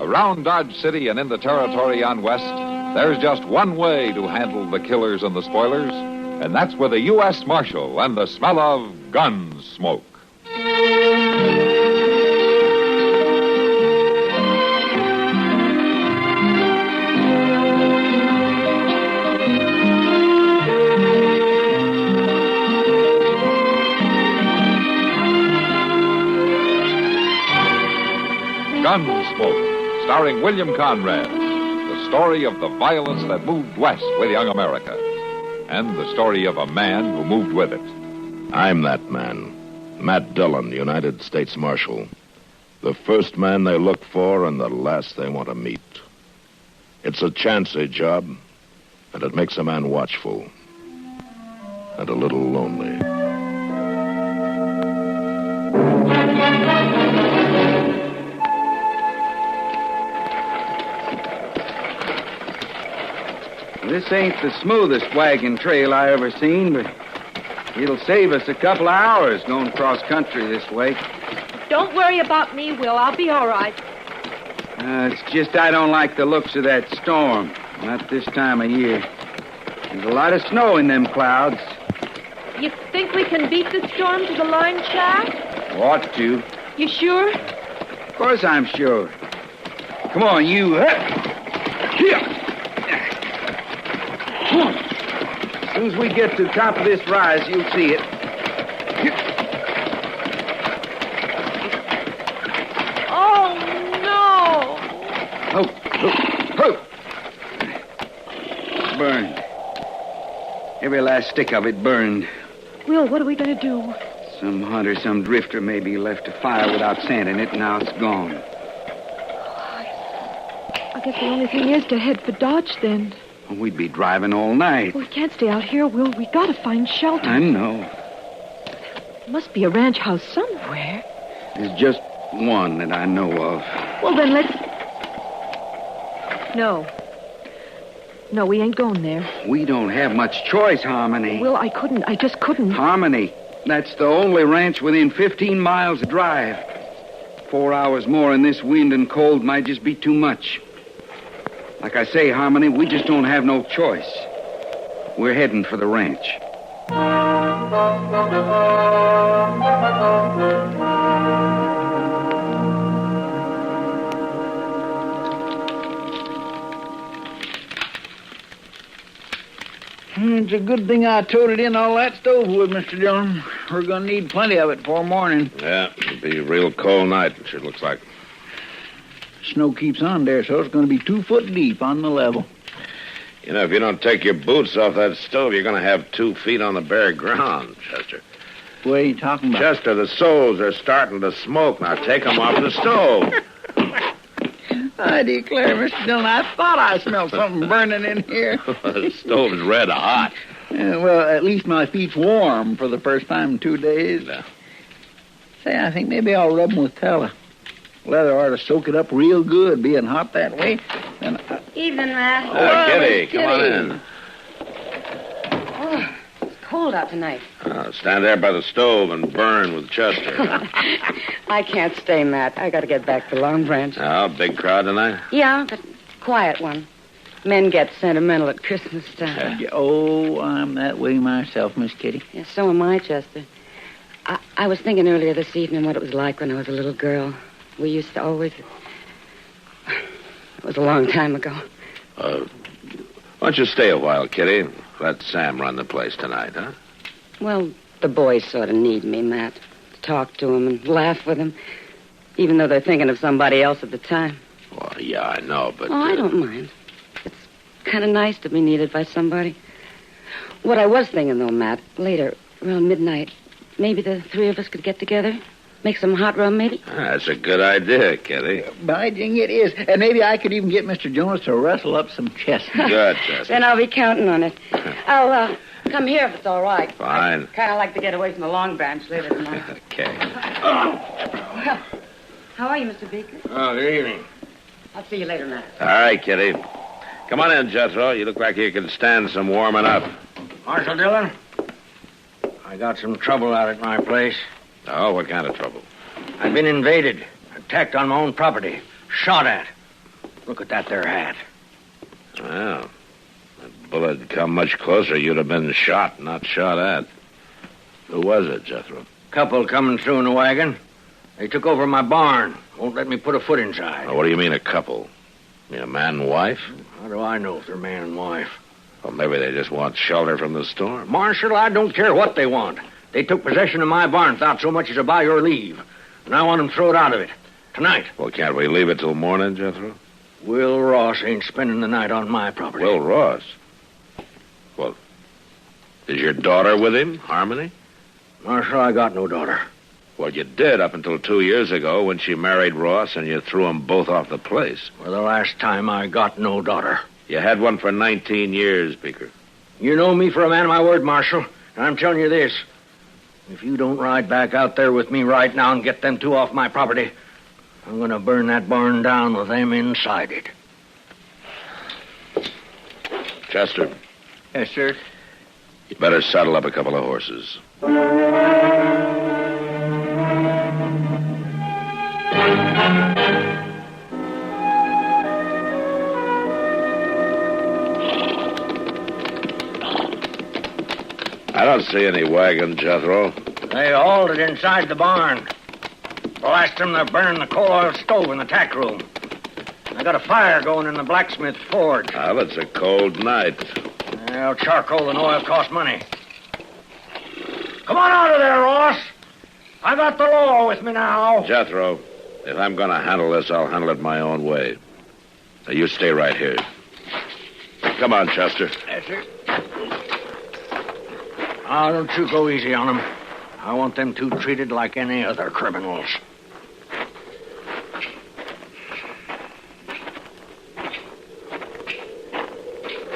Around Dodge City and in the territory on West, there's just one way to handle the killers and the spoilers, and that's with a U.S. Marshal and the smell of Gunsmoke. Gunsmoke, starring William Conrad, the story of the violence that moved west with young America, and the story of a man who moved with it. I'm that man, Matt Dillon, United States Marshal. The first man they look for and the last they want to meet. It's a chancy job, and it makes a man watchful and a little lonely. This ain't the smoothest wagon trail I ever seen, but it'll save us a couple of hours going cross country this way. Don't worry about me, Will. I'll be all right. It's just I don't like the looks of that storm. Not this time of year. There's a lot of snow in them clouds. You think we can beat the storm to the line shaft? Ought to. You sure? Of course I'm sure. Come on, you. Here. As soon as we get to the top of this rise, you'll see it. Oh, no! Oh. Burned. Every last stick of it burned. Will, what are we going to do? Some hunter, some drifter maybe left a fire without sand in it, and now it's gone. I guess the only thing is to head for Dodge, then. We'd be driving all night. We can't stay out here, Will. We got to find shelter. I know. There must be a ranch house somewhere. There's just one that I know of. Well, then let's... No, we ain't going there. We don't have much choice, Harmony. Will, I just couldn't. Harmony, that's the only ranch within 15 miles drive. 4 hours more in this wind and cold might just be too much. Like I say, Harmony, we just don't have no choice. We're heading for the ranch. It's a good thing I toted in all that stove wood, Mr. Dillon. We're going to need plenty of it before morning. Yeah, it'll be a real cold night, it sure looks like. Snow keeps on there, so it's going to be 2 foot deep on the level. You know, if you don't take your boots off that stove, you're going to have 2 feet on the bare ground, Chester. What are you talking about? Chester, the soles are starting to smoke. Now take them off the stove. I declare, Mr. Dillon, I thought I smelled something burning in here. The stove's red hot. Well, at least my feet's warm for the first time in 2 days. Yeah. Say, I think maybe I'll rub them with tallow. Leather ought to soak it up real good, being hot that way. And Evening, Matt. Kitty, come on in. Oh, it's cold out tonight. Stand there by the stove and burn with Chester. I can't stay, Matt. I got to get back to Long Branch. Oh, big crowd tonight? Yeah, but quiet one. Men get sentimental at Christmas time. oh, I'm that way myself, Miss Kitty. Yeah, so am I, Chester. I was thinking earlier this evening what it was like when I was a little girl. We used to always... It was a long time ago. Why don't you stay a while, Kitty? Let Sam run the place tonight, huh? Well, the boys sort of need me, Matt. To talk to them and laugh with them, even though they're thinking of somebody else at the time. Well, yeah, I know, but... Oh, I don't mind. It's kind of nice to be needed by somebody. What I was thinking, though, Matt, later, around midnight, maybe the 3 of us could get together, make some hot rum, maybe? That's a good idea, Kitty. By jing, it is. And maybe I could even get Mr. Jonas to rustle up some chestnuts. Good, Chester. Then I'll be counting on it. I'll come here if it's all right. Fine. I kind of like to get away from the Long Branch later tonight. Okay. Well, how are you, Mr. Beeker? Oh, good evening. I'll see you later, Matt. All right, Kitty. Come on in, Jethro. You look like you can stand some warming up. Marshal Dillon, I got some trouble out at my place. Oh, what kind of trouble? I've been invaded, attacked on my own property, shot at. Look at that there hat. Well, that bullet had come much closer, you'd have been shot, not shot at. Who was it, Jethro? Couple coming through in a wagon. They took over my barn. Won't let me put a foot inside. Now, what do you mean a couple? You mean a man and wife? How do I know if they're man and wife? Well, maybe they just want shelter from the storm. Marshal, I don't care what they want. They took possession of my barn without so much as a by your leave. And I want them thrown out of it. Tonight. Well, can't we leave it till morning, Jethro? Will Ross ain't spending the night on my property. Will Ross? Well, is your daughter with him, Harmony? Marshal, I got no daughter. Well, you did up until 2 years ago when she married Ross and you threw them both off the place. For the last time, I got no daughter. You had one for 19 years, Beeker. You know me for a man of my word, Marshal. And I'm telling you this. If you don't ride back out there with me right now and get them two off my property, I'm going to burn that barn down with them inside it. Chester, Yes, sir. you better saddle up a couple of horses. I don't see any wagon, Jethro. They hauled it inside the barn. Blast them, they're burning the coal oil stove in the tack room. I got a fire going in the blacksmith forge. Well, it's a cold night. Well, charcoal and oil cost money. Come on out of there, Ross. I got the law with me now. Jethro, if I'm going to handle this, I'll handle it my own way. Now, you stay right here. Come on, Chester. Yes, sir. Oh, don't you go easy on them. I want them two treated like any other criminals.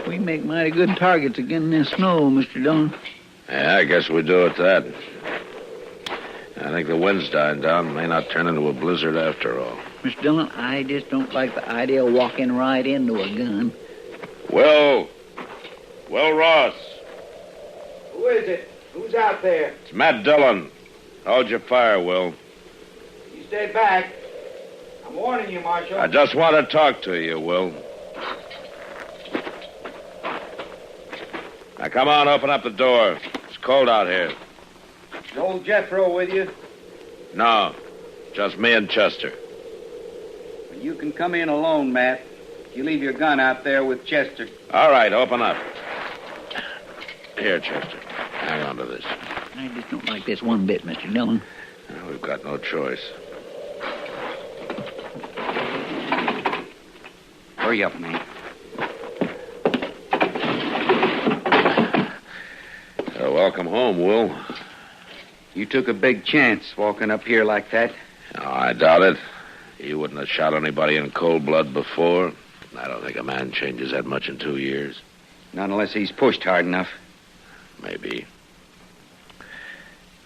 We make mighty good targets again in this snow, Mr. Dillon. Yeah, I guess we do at that. I think the wind's dying down. May not turn into a blizzard after all. Mr. Dillon, I just don't like the idea of walking right into a gun. Will Ross. Who is it? Who's out there? It's Matt Dillon. Hold your fire, Will. You stay back. I'm warning you, Marshal. I just want to talk to you, Will. Now, come on, open up the door. It's cold out here. Is old Jethro with you? No, just me and Chester. Well, you can come in alone, Matt. You leave your gun out there with Chester. All right, open up. Here, Chester. Hang on to this. I just don't like this one bit, Mr. Dillon. Well, we've got no choice. Hurry up, man. Welcome home, Will. You took a big chance walking up here like that. No, I doubt it. You wouldn't have shot anybody in cold blood before. I don't think a man changes that much in 2 years. Not unless he's pushed hard enough. Maybe.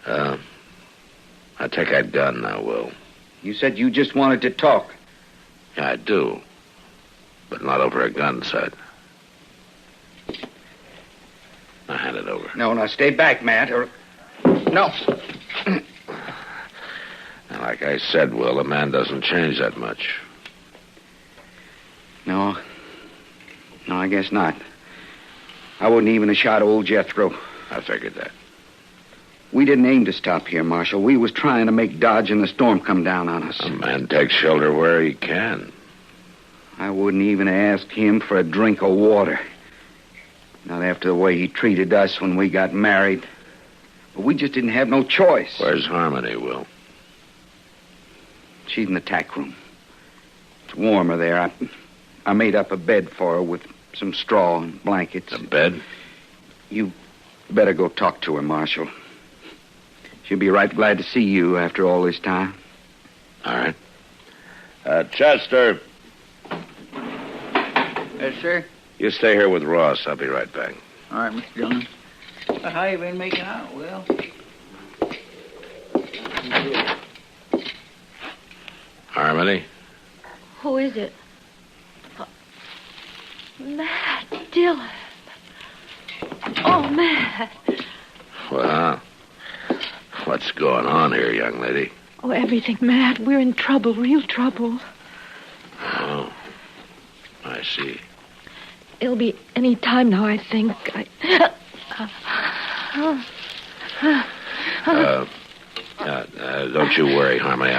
I take that gun now, Will. You said you just wanted to talk. Yeah, I do. But not over a gun sight. Now hand it over. No, stay back, Matt, or... No. Like I said, Will, a man doesn't change that much. No, I guess not. I wouldn't even have shot old Jethro. I figured that. We didn't aim to stop here, Marshal. We was trying to make Dodge and the storm come down on us. A man takes shelter where he can. I wouldn't even ask him for a drink of water. Not after the way he treated us when we got married. But we just didn't have no choice. Where's Harmony, Will? She's in the tack room. It's warmer there. I made up a bed for her with some straw and blankets. A bed? You better go talk to her, Marshal. She'll be right glad to see you after all this time. All right. Chester. Yes, sir. You stay here with Ross. I'll be right back. All right, Mr. Dillon. How you been making out, Will? Harmony? Who is it? Matt Dillon. Oh, Matt. Well, what's going on here, young lady? Oh, everything, Matt. We're in trouble, real trouble. Oh. see. It'll be any time now, I think. Don't you worry, Harmony.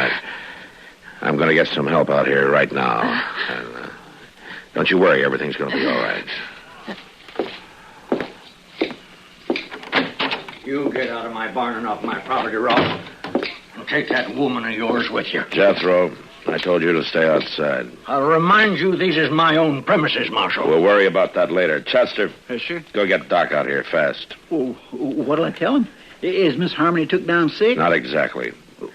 I'm going to get some help out here right now. And, don't you worry, everything's going to be all right. You get out of my barn and off my property, Rob. And take that woman of yours with you. Jethro, I told you to stay outside. I'll remind you these is my own premises, Marshal. We'll worry about that later. Chester, Yes, sir. go get Doc out here fast. Well, what'll I tell him? Is Miss Harmony took down sick? Not exactly.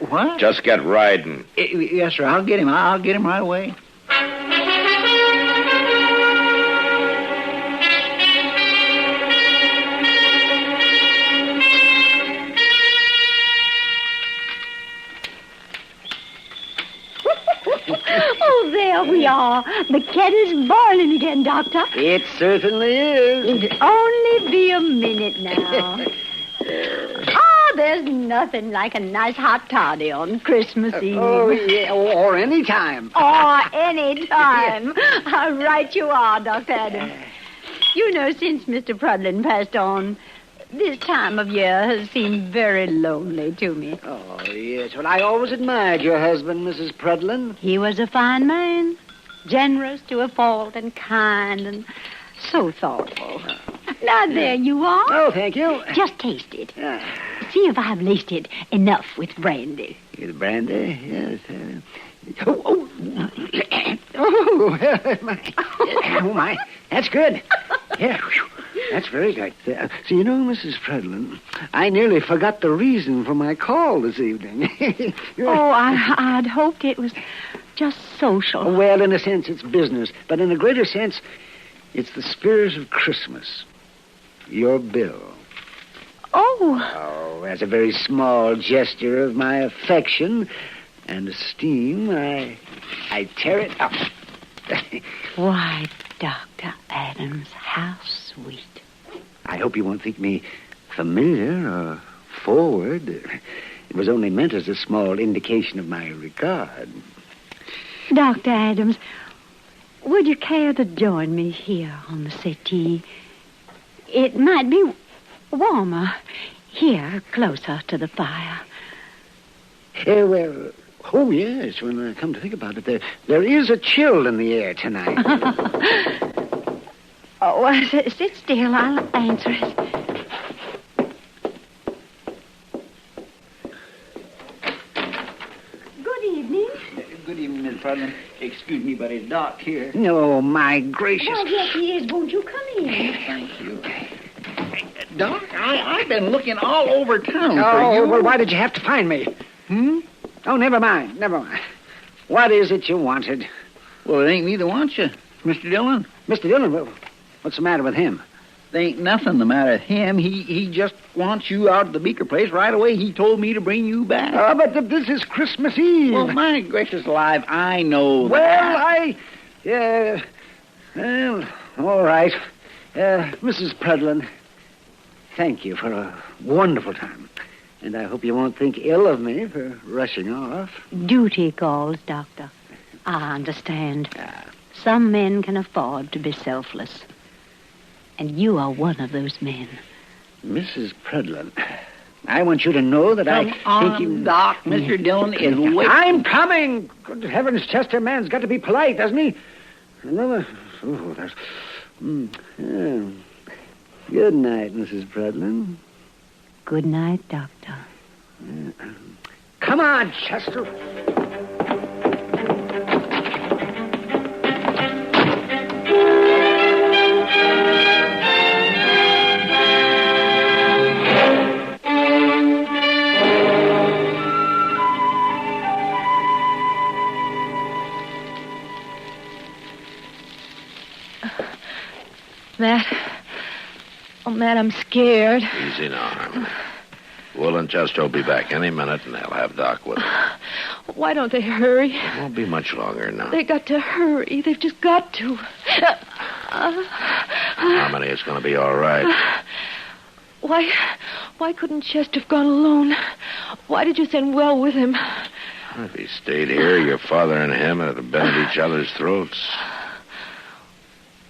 What? Just get riding. Yes, sir. I'll get him. I'll get him right away. Oh, there we are. The kettle's boiling again, Doctor. It certainly is. It'll only be a minute now. There's nothing like a nice hot toddy on Christmas Eve. Oh, yeah, or any time. Or any time. How right you are, Dr. Adams. You know, since Mr. Prudlin passed on, this time of year has seemed very lonely to me. Oh, yes. Well, I always admired your husband, Mrs. Prudlin. He was a fine man, generous to a fault and kind and so thoughtful. Now, there you are. Oh, thank you. Just taste it. See if I've laced it enough with brandy. With brandy? Yes. Oh, my. That's good. Yeah, whew. That's very good. So, you know, Mrs. Prudlin, I nearly forgot the reason for my call this evening. I'd hoped it was just social. Well, in a sense, it's business. But in a greater sense, it's the spirit of Christmas. Your bill. Oh, as a very small gesture of my affection and esteem, I tear it up. Why, Dr. Adams, how sweet. I hope you won't think me familiar or forward. It was only meant as a small indication of my regard. Dr. Adams, would you care to join me here on the settee? It might be warmer here, closer to the fire. Oh, yes, when I come to think about it, there is a chill in the air tonight. Sit still. I'll answer it. Good evening. Good evening, Miss Prudlin. Excuse me, but it's Doc here. No, my gracious. Why, yes, he is. Won't you come in? Thank you. Doc, I've been looking all over town for you. Well, why did you have to find me? Oh, never mind. What is it you wanted? Well, it ain't me that wants you, Mr. Dillon. Mr. Dillon, what's the matter with him? There ain't nothing the matter with him. He just wants you out of the Beeker place right away. He told me to bring you back. But this is Christmas Eve. Well, my gracious alive, I know that. Well, all right. Mrs. Prudlin, thank you for a wonderful time. And I hope you won't think ill of me for rushing off. Duty calls, Doctor. I understand. Some men can afford to be selfless. And you are one of those men. Mrs. Prudlin, I want you to know that I think you... Doc, Mr. Dillon is waiting. I'm coming! Good heavens, Chester, man's got to be polite, doesn't he? Another... Oh, there's... Good night, Mrs. Prudlin. Good night, Doctor. Come on, Chester. Matt, I'm scared. Easy now, Harmony. Will and Chester will be back any minute, and they'll have Doc with them. Why don't they hurry? It won't be much longer now. They got to hurry. They've just got to. Harmony, it's going to be all right. Why couldn't Chester have gone alone? Why did you send Will with him? If he stayed here, your father and him would have been at each other's throats.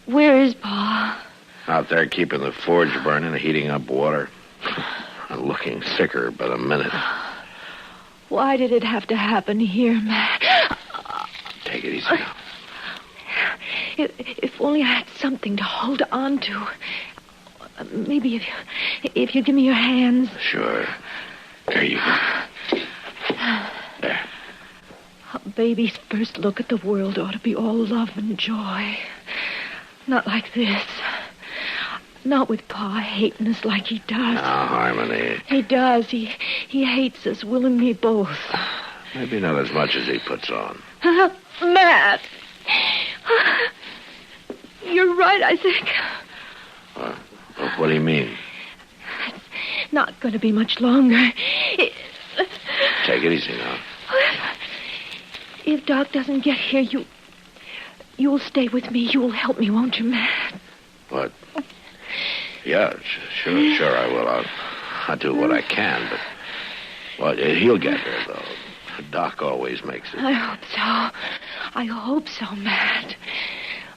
Where is Pa? Out there keeping the forge burning, heating up water. Looking sicker by the minute. Why did it have to happen here, Matt? Take it easy now. If only I had something to hold on to. Maybe if you give me your hands. Sure. There you go. There. A baby's first look at the world ought to be all love and joy. Not like this. Not with Pa hating us like he does. Now, Harmony. He does. He hates us, Will and me both. Maybe not as much as he puts on. Matt. You're right, I think. What do you mean? It's not going to be much longer. Take it easy now. If Doc doesn't get here, you'll stay with me. You'll help me, won't you, Matt? What? Yeah, sure I will. I'll do what I can, but... Well, he'll get here, though. Doc always makes it. I hope so, Matt.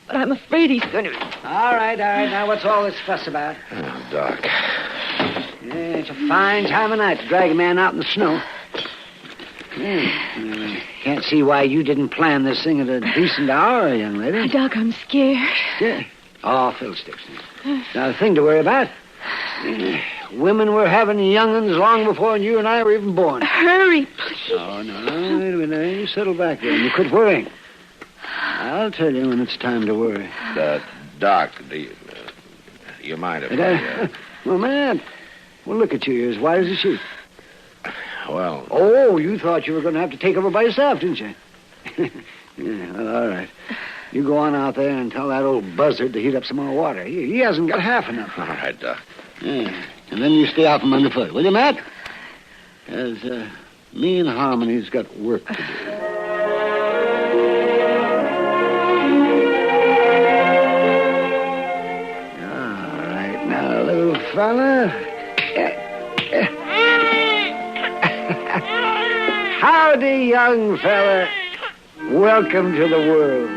But I'm afraid he's going to... All right. Now, what's all this fuss about? Oh, Doc. Yeah, it's a fine time of night to drag a man out in the snow. Can't see why you didn't plan this thing at a decent hour, young lady. Doc, I'm scared. Yeah. Oh, fiddlesticks. Not a thing to worry about. Women were having young'uns long before you and I were even born. Hurry, please. Oh, no. Wait a minute. You settle back there and you quit worrying. I'll tell you when it's time to worry. Doc, do you mind if I... Well, man. Well, look at you. You're as white as a sheet. Well... Oh, you thought you were going to have to take over by yourself, didn't you? Yeah, well, all right. You go on out there and tell that old buzzard to heat up some more water. He hasn't got half enough. All right, Doc. Yeah. And then you stay out from underfoot, will you, Matt? Because me and Harmony's got work to do. All right, now, little fella. Howdy, young fella. Welcome to the world.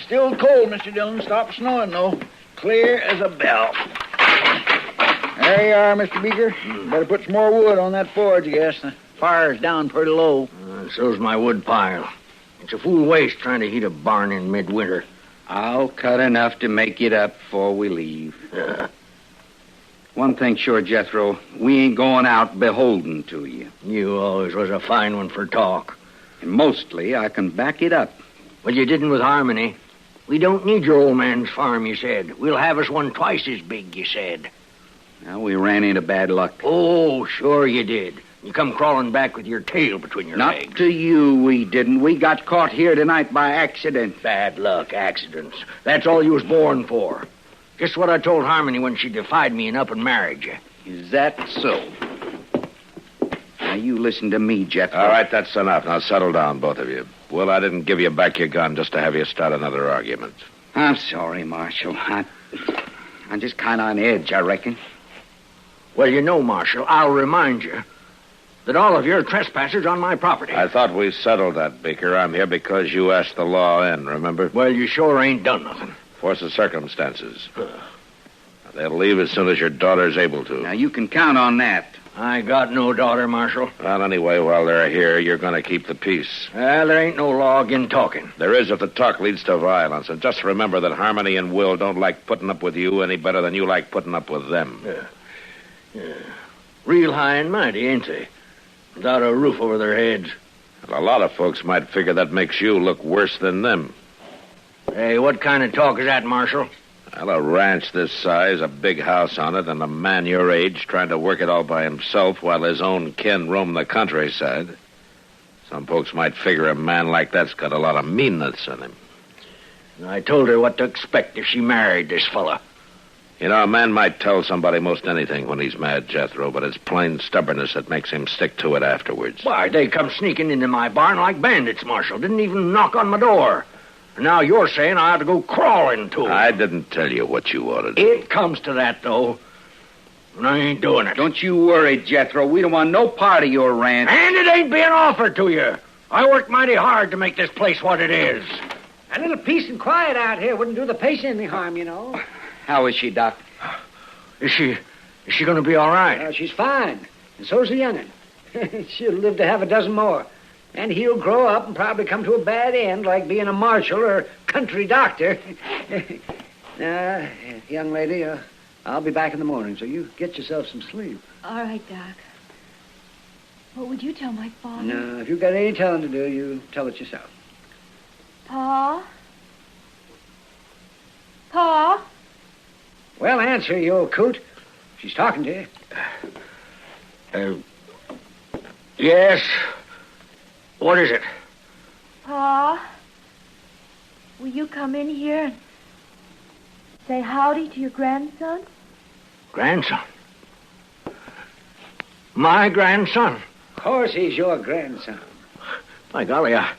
Still cold, Mr. Dillon. Stop snowing, though. Clear as a bell. There you are, Mr. Beeker. Better put some more wood on that forge, I guess. The fire's down pretty low. So's my wood pile. It's a fool waste trying to heat a barn in midwinter. I'll cut enough to make it up before we leave. One thing sure, Jethro, we ain't going out beholden to you. You always was a fine one for talk. And mostly I can back it up. Well, you didn't with Harmony. We don't need your old man's farm, you said. We'll have us one twice as big, you said. Now, we ran into bad luck. Oh, sure you did. You come crawling back with your tail between your legs. Not to you, we didn't. We got caught here tonight by accident. Bad luck, accidents. That's all you was born for. Just what I told Harmony when she defied me and up and married you. Is that so? Now, you listen to me, Jethro. All right, that's enough. Now settle down, both of you. Well, I didn't give you back your gun just to have you start another argument. I'm sorry, Marshal. I'm just kind of on edge, I reckon. Well, you know, Marshal, I'll remind you that all of your trespassers on my property. I thought we settled that, Beeker. I'm here because you asked the law in, remember? Well, you sure ain't done nothing. Force of circumstances. They'll leave as soon as your daughter's able to. Now, you can count on that. I got no daughter, Marshal. Well, anyway, while they're here, you're going to keep the peace. Well, there ain't no law against talking. There is if the talk leads to violence. And just remember that Harmony and Will don't like putting up with you any better than you like putting up with them. Yeah. Real high and mighty, ain't they? Without a roof over their heads. Well, a lot of folks might figure that makes you look worse than them. Hey, what kind of talk is that, Marshal? Well, a ranch this size, a big house on it, and a man your age trying to work it all by himself while his own kin roam the countryside. Some folks might figure a man like that's got a lot of meanness in him. I told her what to expect if she married this fella. You know, a man might tell somebody most anything when he's mad, Jethro, but it's plain stubbornness that makes him stick to it afterwards. Why, they come sneaking into my barn like bandits, Marshal. Didn't even knock on my door. And now you're saying I ought to go crawling to 'em. I didn't tell you what you ought to do. It comes to that, though. And I ain't doing it. Don't you worry, Jethro. We don't want no part of your ranch. And it ain't being offered to you. I worked mighty hard to make this place what it is. A little peace and quiet out here wouldn't do the patient any harm, you know. How is she, Doc? Is she going to be all right? She's fine, and so's the young'un. She'll live to have a dozen more. And he'll grow up and probably come to a bad end, like being a marshal or country doctor. Young lady, I'll be back in the morning, so you get yourself some sleep. All right, Doc. What would you tell my father? No, if you've got any telling to do, you tell it yourself. Pa? Pa? Well, answer, you old coot. She's talking to you. Yes. What is it? Pa? Will you come in here and say howdy to your grandson? Grandson? My grandson? Of course he's your grandson. By golly, I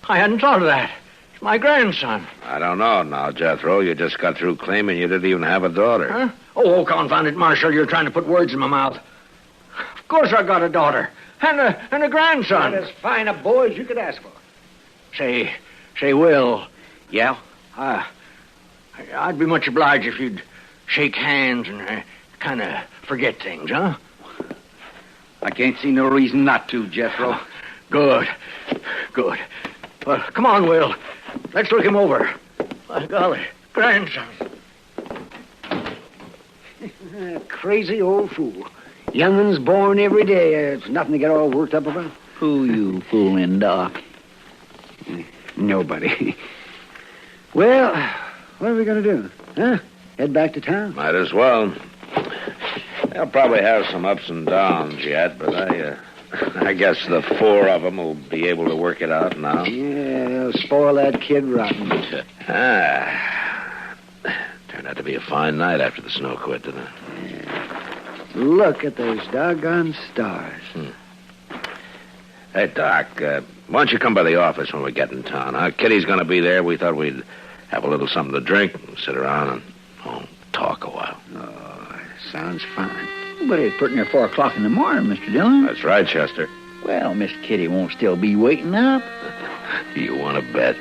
hadn't thought of that. It's my grandson. I don't know now, Jethro. You just got through claiming you didn't even have a daughter. Huh? Oh, confound it, Marshal. You're trying to put words in my mouth. Of course I got a daughter. And a grandson. Not as fine a boy as you could ask for. Say, Will. Yeah? I'd be much obliged if you'd shake hands and kind of forget things, huh? I can't see no reason not to, Jethro. Good. Well, come on, Will. Let's look him over. By golly, grandson. Crazy old fool. Young'un's born every day. It's nothing to get all worked up about. Who you fooling, Doc? Nobody. Well, what are we going to do? Huh? Head back to town? Might as well. They'll probably have some ups and downs yet, but I guess the four of them will be able to work it out now. Yeah, they'll spoil that kid rotten. Turned out to be a fine night after the snow quit, didn't it? Look at those doggone stars. Hey, Doc, why don't you come by the office when we get in town? Kitty's going to be there. We thought we'd have a little something to drink, sit around and talk a while. Oh, sounds fine. But it's pretty near 4 o'clock in the morning, Mr. Dillon. That's right, Chester. Well, Miss Kitty won't still be waiting up. You want to bet?